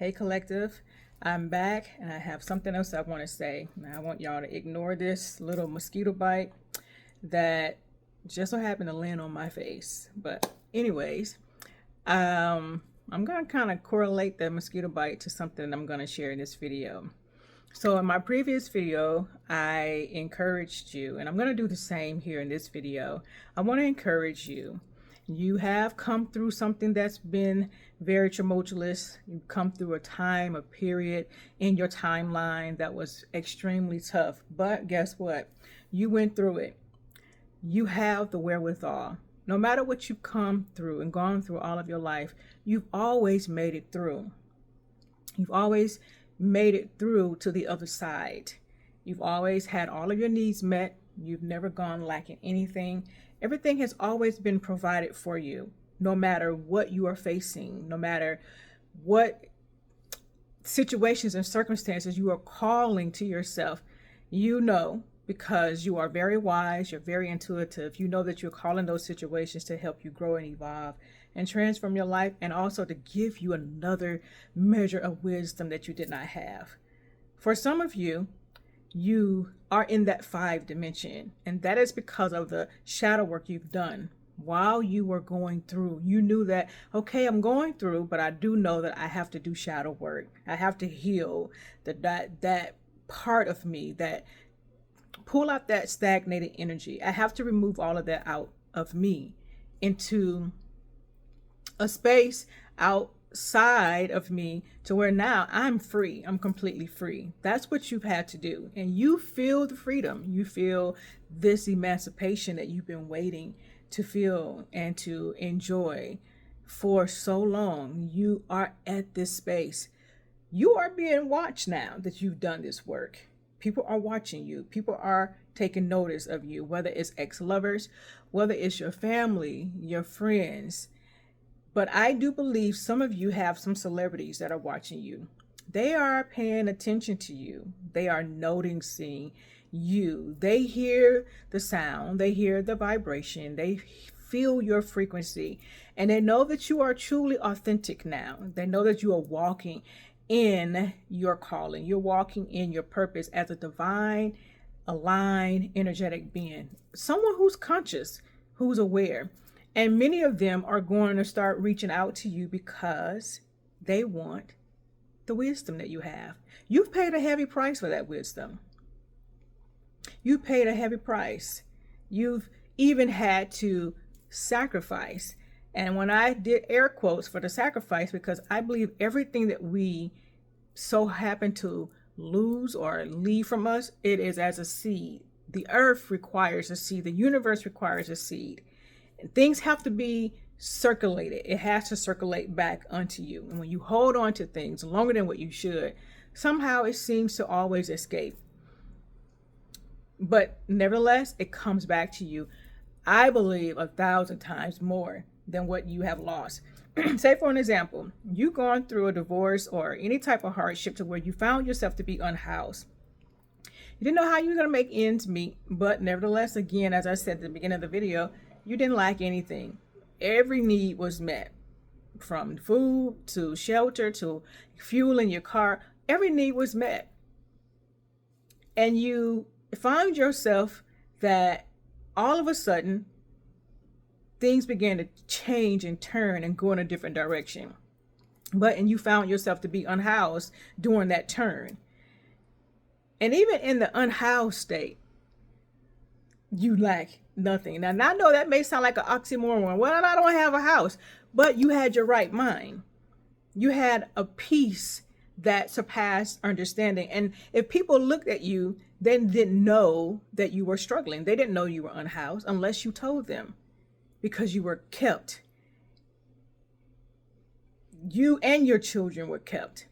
Hey collective, I'm back and I have something else I want to say. Now, I want y'all to ignore this little mosquito bite that just so happened to land on my face. But anyways, I'm going to kind of correlate the mosquito bite to something I'm going to share in this video. So in my previous video, I encouraged you, and I'm going to do the same here in this video. I want to encourage you. You have come through something that's been very tumultuous. You've come through a time, a period in your timeline that was extremely tough. But guess what? You went through it. You have the wherewithal. No matter what you've come through and gone through all of your life, you've always made it through. You've always made it through to the other side. You've always had all of your needs met. You've never gone lacking anything. Everything has always been provided for you, no matter what you are facing, no matter what situations and circumstances you are calling to yourself. You know, because you are very wise, you're very intuitive. You know that you're calling those situations to help you grow and evolve and transform your life, and also to give you another measure of wisdom that you did not have. For some of you, you are in that 5 dimension, and that is because of the shadow work you've done while you were going through. You knew that, okay, I'm going through, but I do know that I have to do shadow work. I have to heal that part of me, that pull out that stagnated energy. I have to remove all of that out of me into a space outside of me, to where now I'm free. I'm completely free. That's what you've had to do. And you feel the freedom. You feel this emancipation that you've been waiting to feel and to enjoy for so long. You are at this space. You are being watched now that you've done this work. People are watching you. People are taking notice of you, whether it's ex-lovers, whether it's your family, your friends. But I do believe some of you have some celebrities that are watching you. They are paying attention to you. They are noticing you. They hear the sound. They hear the vibration. They feel your frequency. And they know that you are truly authentic now. They know that you are walking in your calling. You're walking in your purpose as a divine, aligned, energetic being. Someone who's conscious, who's aware. And many of them are going to start reaching out to you because they want the wisdom that you have. You've paid a heavy price for that wisdom. You paid a heavy price. You've even had to sacrifice. And when I did air quotes for the sacrifice, because I believe everything that we so happen to lose or leave from us, it is as a seed. The earth requires a seed. The universe requires a seed. Things have to be circulated. It has to circulate back unto you. And when you hold on to things longer than what you should, somehow it seems to always escape. But nevertheless, it comes back to you, I believe, 1,000 times more than what you have lost. Say, for an example, you gone through a divorce or any type of hardship to where you found yourself to be unhoused. You didn't know how you were going to make ends meet, but nevertheless, again, as I said at the beginning of the video, you didn't lack anything. Every need was met, from food to shelter to fuel in your car. Every need was met. And you find yourself that all of a sudden, things began to change and turn and go in a different direction. And you found yourself to be unhoused during that turn. And even in the unhoused state, you lack nothing. Now, I know that may sound like an oxymoron. Well, I don't have a house, but you had your right mind. You had a peace that surpassed understanding. And if people looked at you, they didn't know that you were struggling. They didn't know you were unhoused unless you told them, because you were kept. You and your children were kept.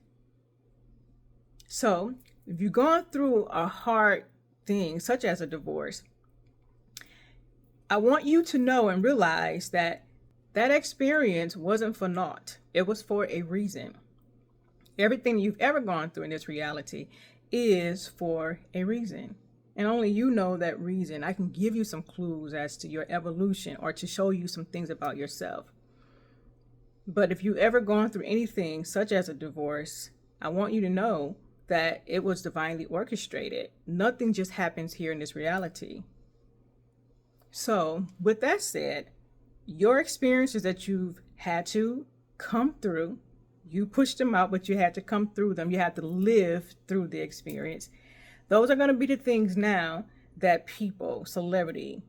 So if you've gone through a hard thing, such as a divorce, I want you to know and realize that that experience wasn't for naught. It was for a reason. Everything you've ever gone through in this reality is for a reason. And only you know that reason. I can give you some clues as to your evolution or to show you some things about yourself. But if you've ever gone through anything such as a divorce, I want you to know that it was divinely orchestrated. Nothing just happens here in this reality. So, with that said, your experiences that you've had to come through, you pushed them out, but you had to come through them. You had to live through the experience. Those are going to be the things now that people, celebrity,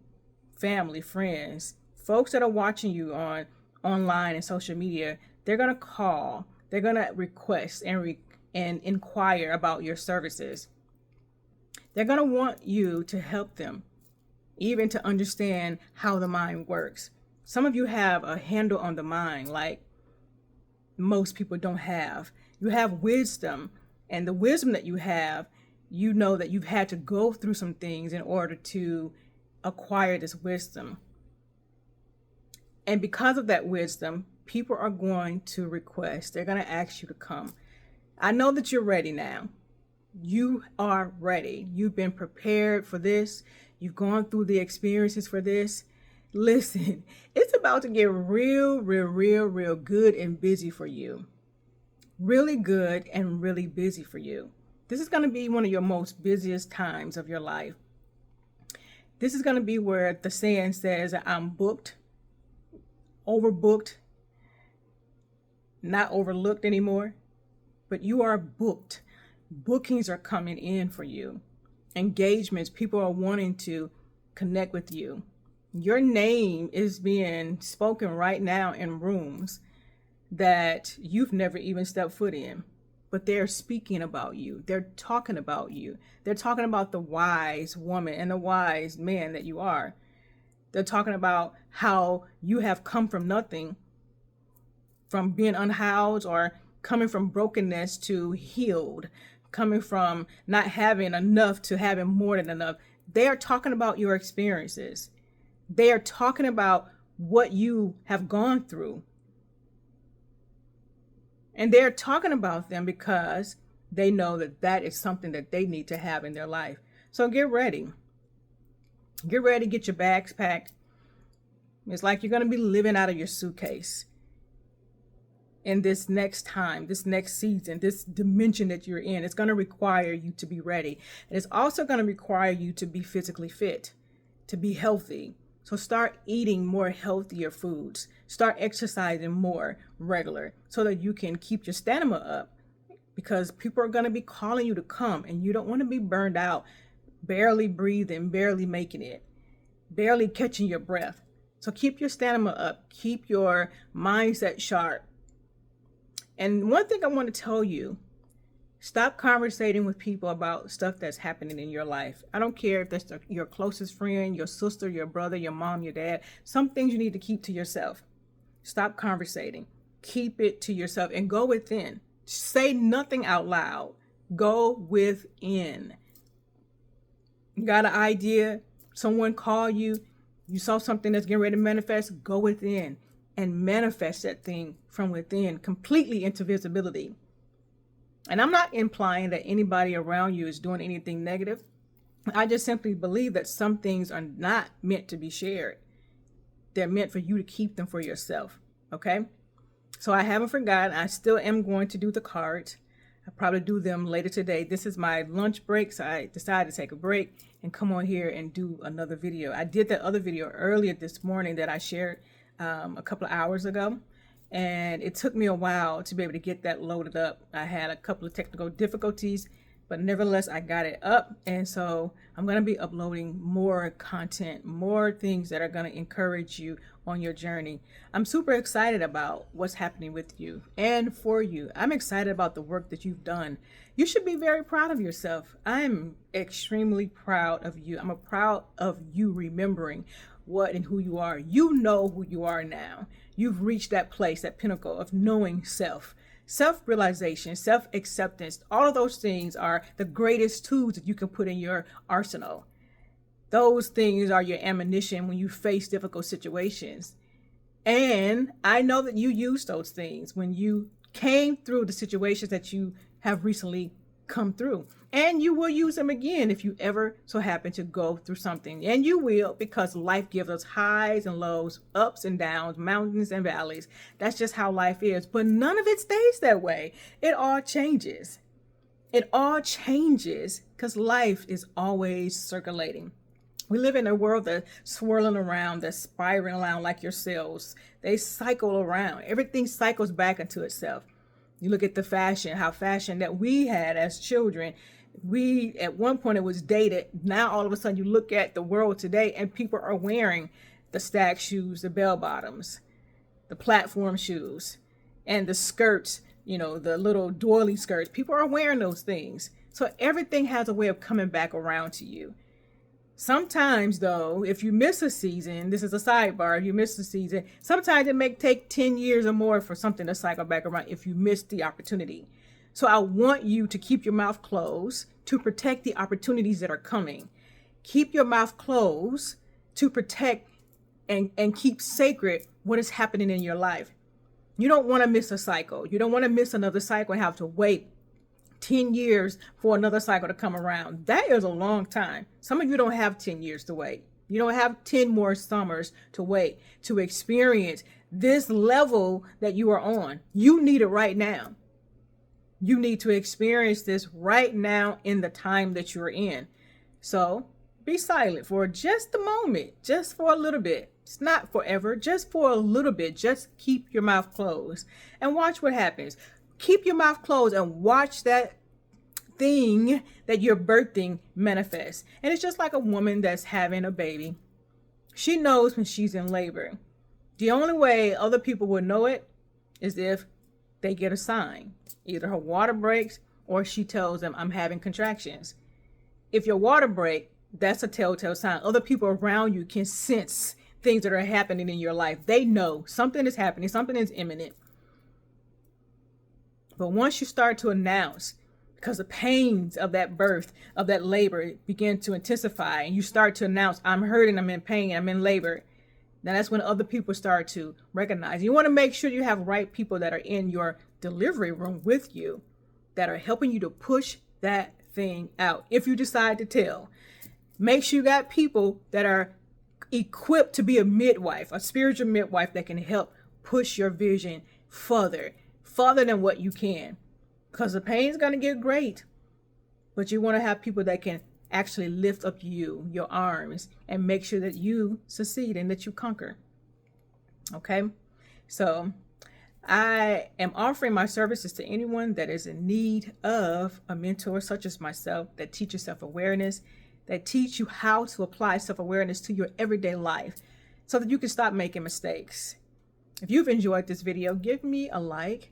family, friends, folks that are watching you online and social media, they're going to call, they're going to request and inquire about your services. They're going to want you to help them, even to understand how the mind works. Some of you have a handle on the mind like most people don't have. You have wisdom, and the wisdom that you have, you know that you've had to go through some things in order to acquire this wisdom. And because of that wisdom, people are going to request, they're going to ask you to come. I know that you're ready now. You are ready. You've been prepared for this. You've gone through the experiences for this. Listen, it's about to get real good and busy for you. Really good and really busy for you. This is going to be one of your most busiest times of your life. This is going to be where the saying says, I'm booked, overbooked, not overlooked anymore, but you are booked. Bookings are coming in for you. Engagements, people are wanting to connect with you. Your name is being spoken right now in rooms that you've never even stepped foot in, but they're speaking about you. They're talking about you. They're talking about the wise woman and the wise man that you are. They're talking about how you have come from nothing, from being unhoused, or coming from brokenness to healed, coming from not having enough to having more than enough. They are talking about your experiences. They are talking about what you have gone through. And they're talking about them because they know that that is something that they need to have in their life. So get ready. Get ready, get your bags packed. It's like you're going to be living out of your suitcase in this next time, this next season, this dimension that you're in. It's going to require you to be ready. And it's also going to require you to be physically fit, to be healthy. So start eating more healthier foods. Start exercising more regular so that you can keep your stamina up, because people are going to be calling you to come, and you don't want to be burned out, barely breathing, barely making it, barely catching your breath. So keep your stamina up. Keep your mindset sharp. And one thing I want to tell you, stop conversating with people about stuff that's happening in your life. I don't care if that's your closest friend, your sister, your brother, your mom, your dad. Some things you need to keep to yourself. Stop conversating. Keep it to yourself and go within. Say nothing out loud. Go within. You got an idea? Someone called you. You saw something that's getting ready to manifest. Go within and manifest that thing from within, completely into visibility. And I'm not implying that anybody around you is doing anything negative. I just simply believe that some things are not meant to be shared. They're meant for you to keep them for yourself. Okay? So I haven't forgotten. I still am going to do the cards. I'll probably do them later today. This is my lunch break, so I decided to take a break and come on here and do another video. I did that other video earlier this morning that I shared a couple of hours ago. And it took me a while to be able to get that loaded up. I had a couple of technical difficulties, but nevertheless, I got it up. And so I'm going to be uploading more content, more things that are going to encourage you on your journey. I'm super excited about what's happening with you and for you. I'm excited about the work that you've done. You should be very proud of yourself. I'm extremely proud of you. I'm proud of you remembering what and who you are. You know who you are now. You've reached that place, that pinnacle of knowing self. Self-realization, self-acceptance, all of those things are the greatest tools that you can put in your arsenal. Those things are your ammunition when you face difficult situations. And I know that you use those things when you came through the situations that you have recently come through. And you will use them again if you ever so happen to go through something. And you will, because life gives us highs and lows, ups and downs, mountains and valleys. That's just how life is. But none of it stays that way. It all changes. It all changes because life is always circulating. We live in a world that's swirling around, that's spiraling around like your cells. They cycle around. Everything cycles back into itself. You look at the fashion, how fashion that we had as children, we at one point it was dated. Now all of a sudden you look at the world today and people are wearing the stag shoes, the bell bottoms, the platform shoes, and the skirts, the little doily skirts. People are wearing those things. So everything has a way of coming back around to you. Sometimes, though, if you miss a season, this is a sidebar, if you miss a season, sometimes it may take 10 years or more for something to cycle back around if you miss the opportunity. So I want you to keep your mouth closed to protect the opportunities that are coming. Keep your mouth closed to protect and keep sacred what is happening in your life. You don't want to miss a cycle. You don't want to miss another cycle and have to wait 10 years for another cycle to come around. That is a long time. Some of you don't have 10 years to wait. You don't have 10 more summers to wait to experience this level that you are on. You need it right now. You need to experience this right now in the time that you're in. So be silent for just a moment, just for a little bit. It's not forever, just for a little bit. Just keep your mouth closed and watch what happens. Keep your mouth closed and watch that thing that you're birthing manifest. And it's just like a woman that's having a baby. She knows when she's in labor. The only way other people will know it is if they get a sign. Either her water breaks or she tells them, I'm having contractions. If your water breaks, that's a telltale sign. Other people around you can sense things that are happening in your life. They know something is happening, something is imminent. But once you start to announce, because the pains of that birth, of that labor begin to intensify, and you start to announce, I'm hurting, I'm in pain, I'm in labor, then that's when other people start to recognize. You want to make sure you have right people that are in your delivery room with you that are helping you to push that thing out. If you decide to tell, make sure you got people that are equipped to be a midwife, a spiritual midwife that can help push your vision further than what you can, because the pain is going to get great, but you want to have people that can actually lift up your arms and make sure that you succeed and that you conquer. Okay, so I am offering my services to anyone that is in need of a mentor such as myself that teaches self-awareness, that teach you how to apply self-awareness to your everyday life so that you can stop making mistakes. If you've enjoyed this video, give me a like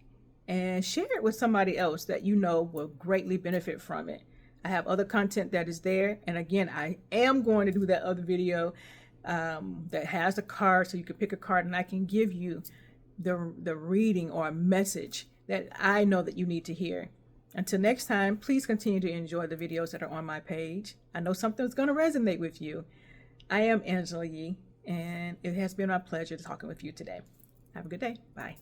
and share it with somebody else that you know will greatly benefit from it. I have other content that is there. And again, I am going to do that other video that has a card, so you can pick a card and I can give you the reading or a message that I know that you need to hear. Until next time, please continue to enjoy the videos that are on my page. I know something's going to resonate with you. I am Angela Yee, and it has been my pleasure talking with you today. Have a good day. Bye.